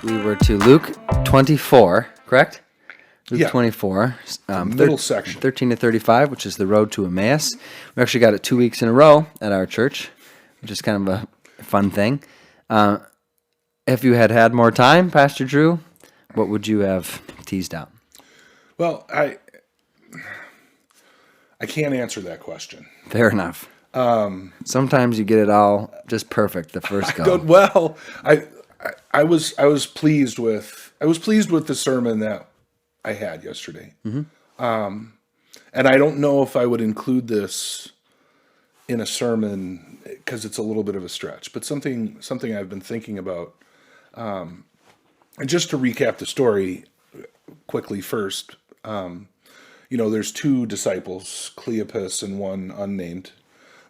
we were to Luke 24, correct? Luke Yeah. 24, Middle section. 13 to 35, which is the road to Emmaus. We actually got it 2 weeks in a row at our church, which is kind of a fun thing. If you had more time, Pastor Drew, what would you have teased out? Well, I can't answer that question. Fair enough. Sometimes you get it all just perfect the first go. I was pleased with the sermon that I had yesterday. And I don't know if I would include this in a sermon because it's a little bit of a stretch, but something I've been thinking about. And just to recap the story quickly first, there's two disciples, Cleopas and one unnamed,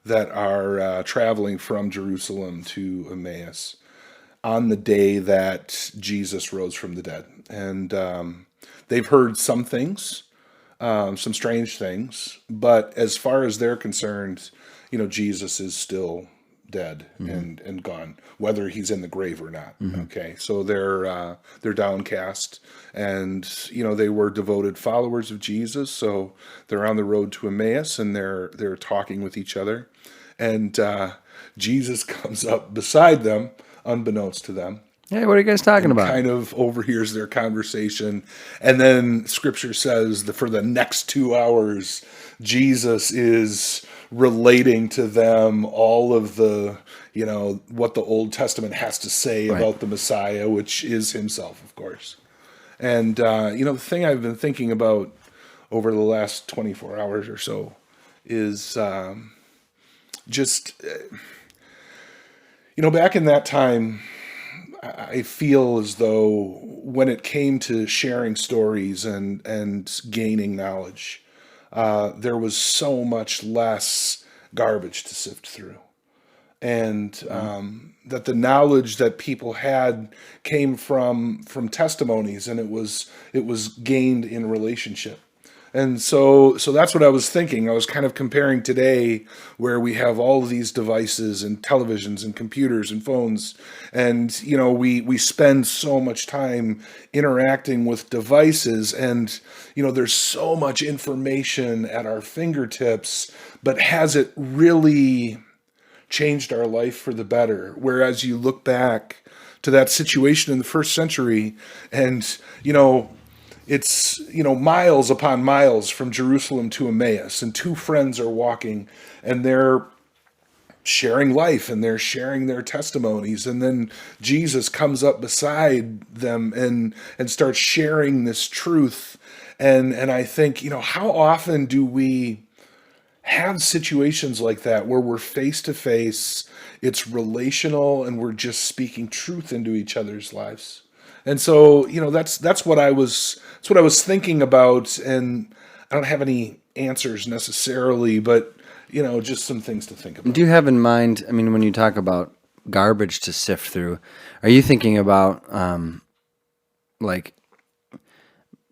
that are traveling from Jerusalem to Emmaus on the day that Jesus rose from the dead. And they've heard some things, some strange things, but as far as they're concerned, Jesus is still dead and gone, whether he's in the grave or not. Okay, so they're downcast, and they were devoted followers of Jesus. So they're on the road to Emmaus, and they're talking with each other, and Jesus comes up beside them, unbeknownst to them. Hey, what are you guys talking about? Kind of overhears their conversation, and then Scripture says that for the next 2 hours, Jesus is relating to them all of the, what the Old Testament has to say about the Messiah, which is himself, of course. And, the thing I've been thinking about over the last 24 hours or so is back in that time, I feel as though when it came to sharing stories and gaining knowledge, there was so much less garbage to sift through. And that the knowledge that people had came from testimonies, and it was gained in relationship. And so that's what I was thinking. I was kind of comparing today, where we have all of these devices and televisions and computers and phones, and we spend so much time interacting with devices, and there's so much information at our fingertips, but has it really changed our life for the better? Whereas you look back to that situation in the first century, and it's, miles upon miles from Jerusalem to Emmaus, and two friends are walking, and they're sharing life, and they're sharing their testimonies. And then Jesus comes up beside them and starts sharing this truth. And I think, how often do we have situations like that where we're face to face, it's relational, and we're just speaking truth into each other's lives? And so, that's what I was thinking about, and I don't have any answers necessarily, but just some things to think about. Do you have in mind, when you talk about garbage to sift through, are you thinking about like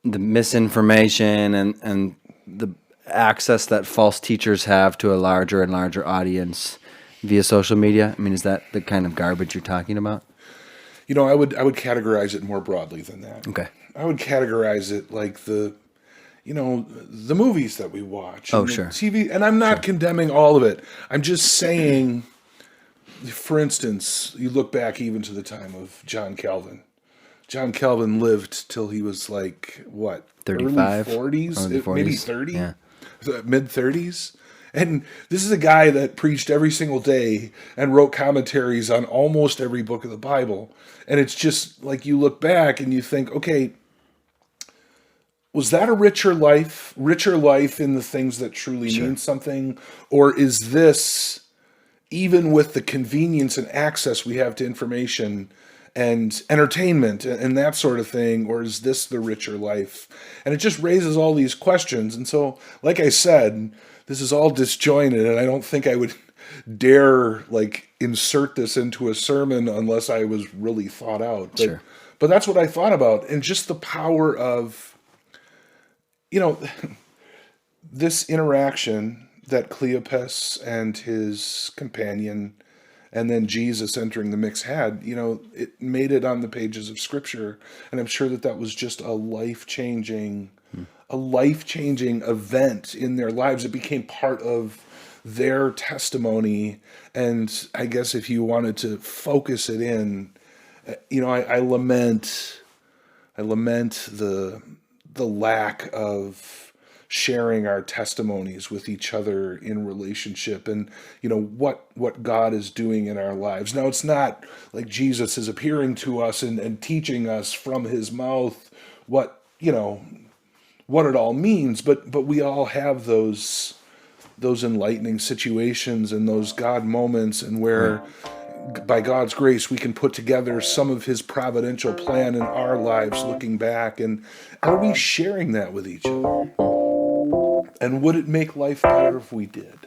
the misinformation and the access that false teachers have to a larger and larger audience via social media? Is that the kind of garbage you're talking about? I would categorize it more broadly than that. Okay. I would categorize it like the movies that we watch. Oh, and sure. TV, and I'm not condemning all of it. I'm just saying, for instance, you look back even to the time of John Calvin. John Calvin lived till he was like, what? 35? Early 40s? Maybe 30? Yeah. Mid-30s? And this is a guy that preached every single day and wrote commentaries on almost every book of the Bible. And it's just like you look back and you think, okay, was that a richer life in the things that truly mean something? Or is this, even with the convenience and access we have to information and entertainment and that sort of thing, or is this the richer life? And it just raises all these questions. And so, like I said, this is all disjointed, and I don't think I would dare insert this into a sermon unless I was really thought out. But that's what I thought about, and just the power of, this interaction that Cleopas and his companion and then Jesus entering the mix had, it made it on the pages of Scripture, and I'm sure that that was just a life-changing event in their lives. It became part of their testimony, and I guess if you wanted to focus it in, I lament the lack of sharing our testimonies with each other in relationship, and what God is doing in our lives. Now, it's not like Jesus is appearing to us and teaching us from his mouth what it all means, but we all have those enlightening situations and those God moments, and where by God's grace we can put together some of his providential plan in our lives looking back. And are we sharing that with each other? And would it make life better if we did?